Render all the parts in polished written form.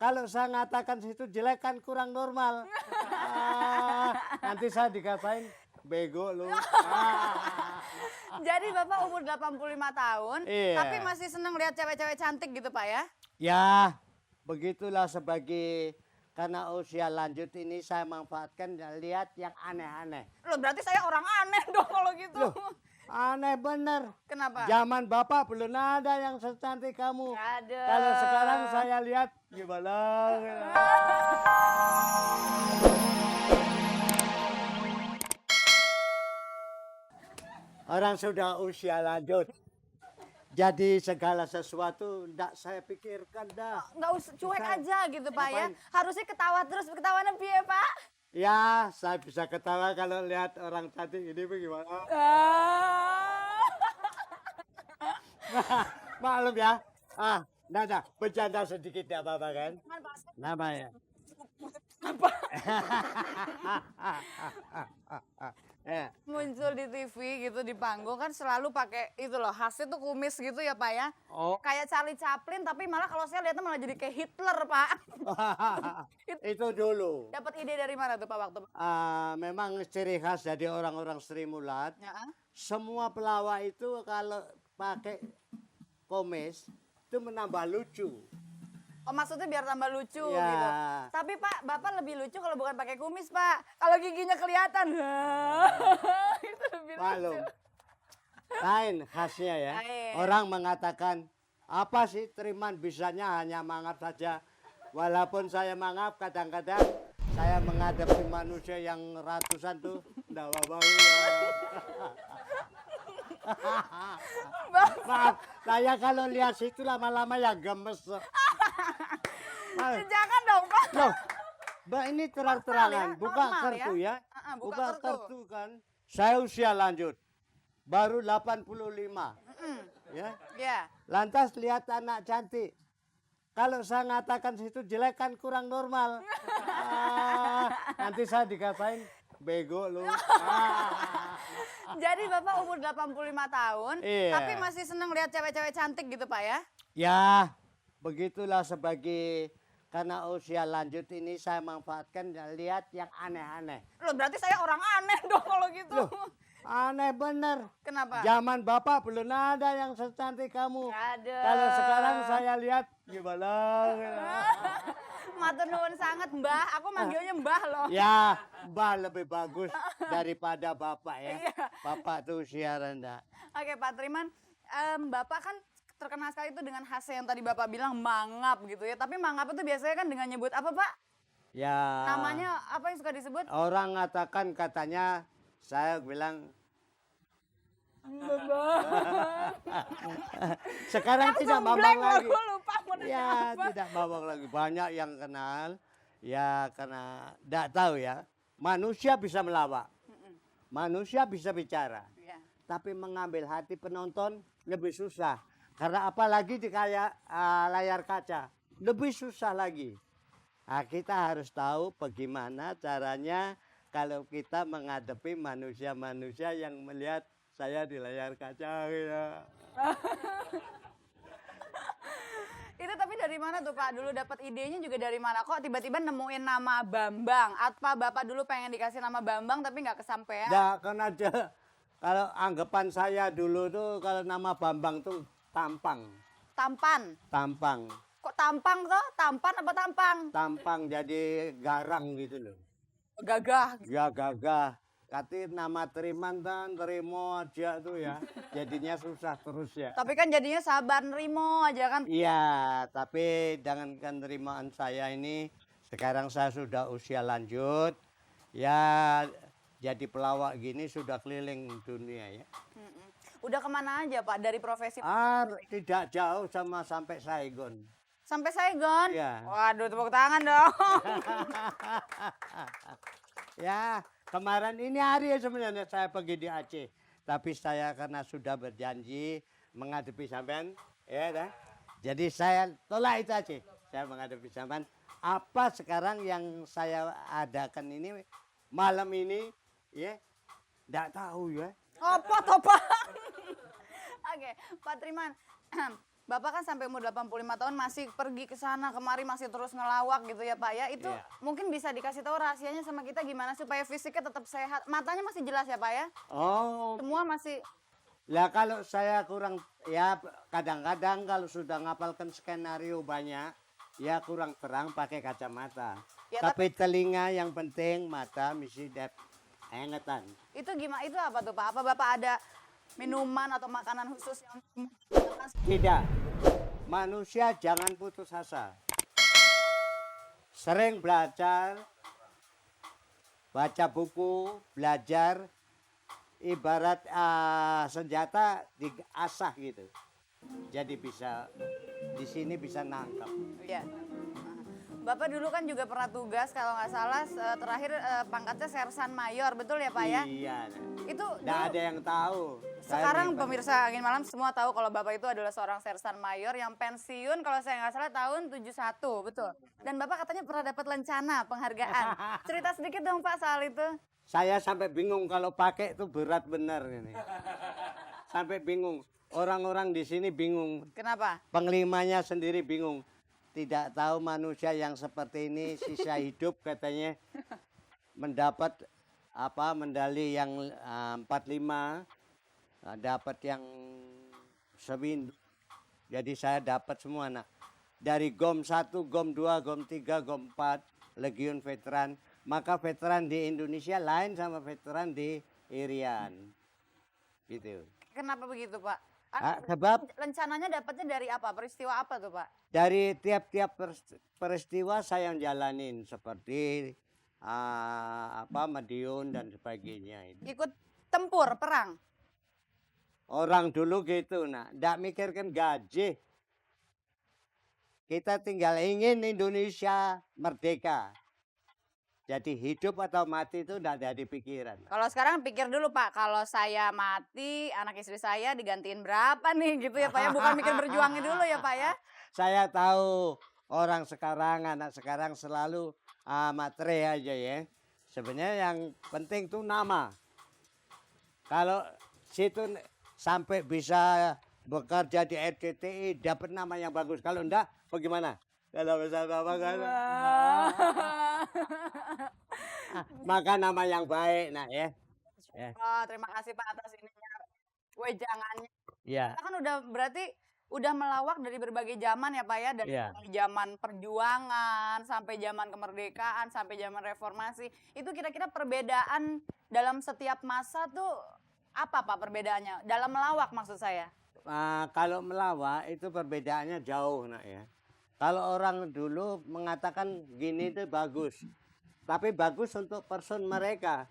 Kalau saya ngatakan situ jelek kan kurang normal. Nanti saya dikatain bego lu. Jadi Bapak umur 85 tahun, Iya. tapi masih senang lihat cewek-cewek cantik gitu Pak ya? Ya, begitulah sebagai karena usia lanjut ini saya manfaatkan dan lihat yang aneh-aneh. Loh berarti saya orang aneh dong kalau gitu. Loh, aneh bener. Kenapa? Zaman Bapak belum ada yang secantik kamu. Ada. Kalau sekarang saya lihat gimana? Orang sudah usia lanjut. Jadi segala sesuatu tidak saya pikirkan dah. Nggak usah cuek Bisa. aja gitu Pak ya. Ngapain? Harusnya ketawa terus, ketawanya piye Pak? Ya, saya bisa ketawa kalau lihat orang cantik ini bagaimana. Maklum ya. Nada, bercanda sedikit ya apa-apa kan? Namanya. Muncul di TV gitu di panggung kan selalu pakai itu loh, khasnya tuh kumis gitu ya Pak ya. Oh. Kayak Charlie Chaplin tapi malah kalau saya lihatnya malah jadi kayak Hitler Pak. Itu dulu. Dapat ide dari mana tuh Pak waktu? Memang ciri khas dari orang-orang Sri Mulat. Ya. Semua pelawak itu kalau pakai komis itu menambah lucu. Oh maksudnya biar tambah lucu Ya. gitu. Tapi Pak, Bapak lebih lucu kalau bukan pakai kumis Pak. Kalau giginya kelihatan. Itu lebih Maklum. lucu. Lain khasnya ya. Lain. Orang mengatakan, apa sih Triman bisanya hanya mangap saja. Walaupun saya mangap kadang-kadang saya menghadapi manusia yang ratusan tuh enggak apa-apa. Maaf, saya kalau lihat situ lama-lama ya gemes. Jangan dong Pak. Loh, Mbak ini terang-terangan, Normal ya, buka normal kartu ya. ya. Buka kartu. Kan. Saya usia lanjut, baru 85. Ya. Ya. Lantas lihat anak cantik. Kalau saya ngatakan situ jelek kan kurang normal. Nanti saya dikatain bego lu. Jadi Bapak umur 85 tahun, Iya. tapi masih senang lihat cewek-cewek cantik gitu Pak ya? Ya, begitulah sebagai karena usia lanjut ini saya manfaatkan dan lihat yang aneh-aneh. Loh berarti saya orang aneh dong kalau gitu. Loh, aneh bener. Kenapa? Zaman Bapak belum ada yang secantik kamu. Ada. Kalau sekarang saya lihat gimana? Matur nuwun sangat Mbah, aku manggilnya Mbah loh. Ya, Mbak lebih bagus daripada Bapak ya. Iya. Bapak tuh usia rendah. Oke Pak Triman, Bapak kan terkenal sekali itu dengan khasnya yang tadi Bapak bilang mangap gitu ya. Tapi mangap itu biasanya kan dengan nyebut apa Pak? Ya. Namanya apa yang suka disebut? Orang ngatakan katanya, saya bilang sekarang tidak mabang lagi. Aku lupa mau nanya Ya, apa. tidak mabang lagi. Banyak yang kenal. Ya, karena tidak tahu ya. Manusia bisa melawak. Manusia bisa bicara. Ya. Tapi mengambil hati penonton lebih susah. Karena apalagi di kayak layar kaca. Lebih susah lagi. Nah, kita harus tahu bagaimana caranya kalau kita menghadapi manusia-manusia yang melihat saya di layar kaca. Ya. Itu tapi dari mana tuh Pak? Dulu dapat idenya juga dari mana? Kok tiba-tiba nemuin nama Bambang? Apa Bapak dulu pengen dikasih nama Bambang tapi nggak kesampaian? Nah, kan aja kalau anggapan saya dulu tuh kalau nama Bambang tuh tampang. Tampan. Tampang. Kok tampang toh? Tampan apa tampang? Tampang jadi garang gitu loh. Gagah. Ya gagah. Kati nama Triman kan terima aja tuh ya. Jadinya susah terus ya. Tapi kan jadinya sabar nerimo aja kan. Iya, tapi dengan penerimaan saya ini sekarang saya sudah usia lanjut. Ya jadi pelawak gini sudah keliling dunia ya. Udah kemana aja Pak dari profesi? Tidak jauh sama sampai Saigon. Sampai Saigon? Iya. Waduh tepuk tangan dong. Ya, kemarin ini hari sebenarnya saya pergi di Aceh. Tapi saya karena sudah berjanji menghadapi sampean, ya dah. Jadi saya tolak itu Aceh. Saya menghadapi sampean. Apa sekarang yang saya adakan ini malam ini, ya, tidak tahu ya. Apa toh Pak? Oke, Pak Triman. Bapak kan sampai umur 85 tahun masih pergi ke sana kemari masih terus ngelawak gitu ya Pak ya. Itu Iya. mungkin bisa dikasih tahu rahasianya sama kita gimana supaya fisiknya tetap sehat. Matanya masih jelas ya Pak ya? Oh, Semua masih lah kalau saya kurang, ya kadang-kadang kalau sudah ngapalkan skenario banyak, ya kurang terang pakai kacamata. Ya, Tapi telinga yang penting, mata mesti ingatan. itu gimana? Itu apa tuh Pak? Apa Bapak ada minuman atau makanan khusus yang Tidak, manusia jangan putus asa. Sering belajar, baca buku, belajar, ibarat senjata diasah gitu. Jadi bisa di sini bisa nangkap. ya? Bapak dulu kan juga pernah tugas kalau nggak salah terakhir pangkatnya Sersan Mayor, betul ya Pak ya? Iya. Itu Nggak dulu- ada yang tahu. Sekarang pemirsa Angin Malam semua tahu kalau Bapak itu adalah seorang Sersan Mayor yang pensiun kalau saya nggak salah tahun 71, betul. Dan Bapak katanya pernah dapat lencana penghargaan. Cerita sedikit dong Pak soal itu. Saya sampai bingung kalau pakai itu berat benar ini. Sampai bingung. Orang-orang di sini bingung. Kenapa? Panglimanya sendiri bingung. Tidak tahu manusia yang seperti ini sisa hidup katanya mendapat medali yang 45, dapat yang sewindu. Jadi saya dapat semua nak. Dari GOM 1, GOM 2, GOM 3, GOM 4, Legiun Veteran. Maka veteran di Indonesia lain sama veteran di Irian. Gitu. Kenapa begitu Pak? Sebab Rencananya dapatnya dari apa? Peristiwa apa tuh Pak? dari tiap-tiap peristiwa saya jalanin seperti Madiun dan sebagainya itu. Ikut tempur, perang. Orang dulu gitu, nah, ndak mikirkan gaji. Kita tinggal ingin Indonesia merdeka. Jadi hidup atau mati itu ndak ada di pikiran. Kalau sekarang pikir dulu Pak, kalau saya mati, anak istri saya digantiin berapa nih gitu ya Pak ya? Bukan mikir berjuangnya dulu ya Pak ya? Saya tahu orang sekarang, anak sekarang selalu materi aja ya. Sebenarnya yang penting tuh nama. Kalau situ sampai bisa bekerja di RCTI dapat nama yang bagus. Kalau enggak, bagaimana? Kalau bisa apa kan? Maka nama yang baik, nah ya. Ya. Oh, terima kasih Pak atas ininya, wejangannya. Ya. Kita kan udah berarti udah melawak dari berbagai zaman ya Pak ya, dari Iya. zaman perjuangan sampai zaman kemerdekaan sampai zaman reformasi. Itu kira-kira perbedaan dalam setiap masa tuh apa Pak perbedaannya? Dalam melawak maksud saya. Kalau melawak itu perbedaannya jauh nak ya. Kalau orang dulu mengatakan gini itu bagus, tapi bagus untuk person mereka,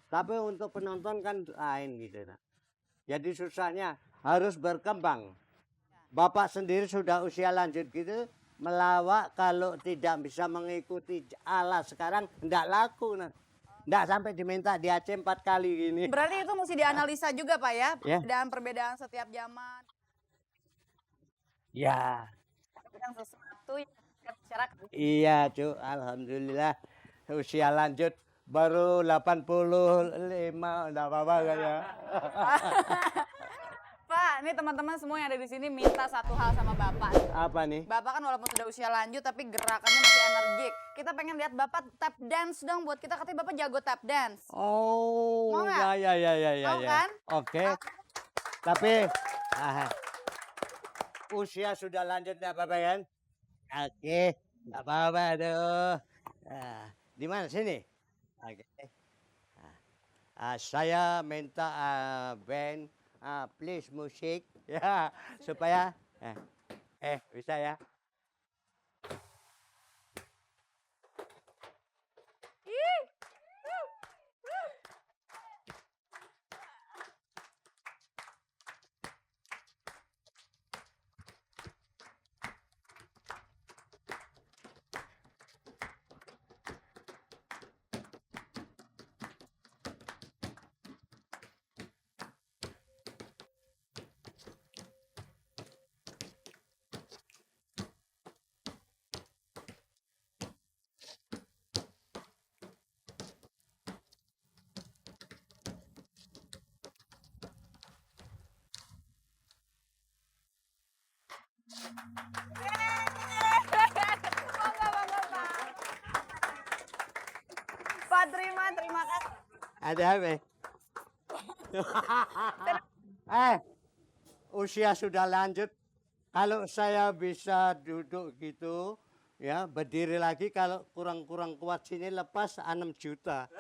tapi untuk penonton kan lain gitu nak. Jadi susahnya harus berkembang. Bapak sendiri sudah usia lanjut gitu, melawak kalau tidak bisa mengikuti ala sekarang tidak laku nak. Tidak sampai diminta di Aceh 4 kali gini. Berarti itu mesti dianalisa juga Pak ya, Ya. perbedaan setiap zaman. Ya. Yang sesuatu yang masyarakat. Iya, Cuk. Alhamdulillah. Usia lanjut baru 85, enggak apa-apa kan ya. Pak, ini teman-teman semua yang ada di sini minta satu hal sama Bapak. Apa nih? Bapak kan walaupun sudah usia lanjut tapi gerakannya masih energik. Kita pengen lihat Bapak tap dance dong buat kita, katanya Bapak jago tap dance. Oh, Mau nggak? ya. Mau kan? Oke. Tapi usia sudah lanjut enggak apa-apa kan? Oke, enggak apa-apa aduh. Di mana sini? Oke. Saya minta band please musik ya supaya bisa ya. Bangga, Pak. Pak Triman, terima kasih. Ada apa? Usia sudah lanjut. Kalau saya bisa duduk gitu, ya berdiri lagi kalau kurang-kurang kuat sini lepas 6 juta.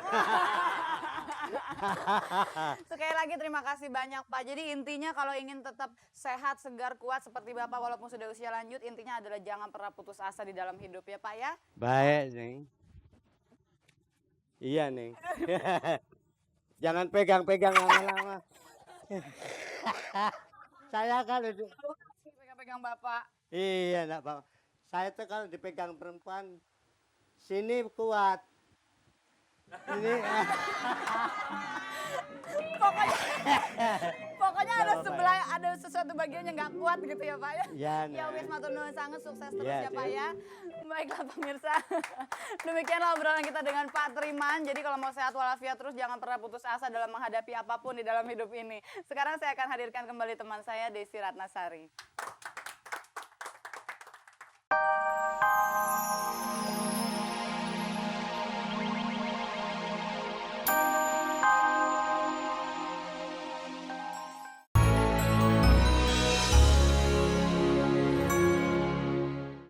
Sekali lagi terima kasih banyak Pak. Jadi intinya kalau ingin tetap sehat, segar, kuat seperti Bapak walaupun sudah usia lanjut, intinya adalah jangan pernah putus asa di dalam hidup ya Pak ya. Baik, Neng. Iya, Neng. Jangan pegang-pegang lama-lama. Saya kan Pegang-pegang Bapak. iya, enggak apa. Saya tuh kalau dipegang perempuan sini kuat. Ini Pokoknya, pokoknya ada Nggak apa-apa, sebelah ada sesuatu bagian yang nggak kuat gitu ya Pak ya. ya, Ya Neng. wis matur nuwun sangat sukses terus Ya, ya Pak Cik. ya. Baiklah pemirsa. Demikianlah obrolan kita dengan Pak Triman. Jadi kalau mau sehat walafiat terus jangan pernah putus asa dalam menghadapi apapun di dalam hidup ini. Sekarang saya akan hadirkan kembali teman saya Desi Ratnasari.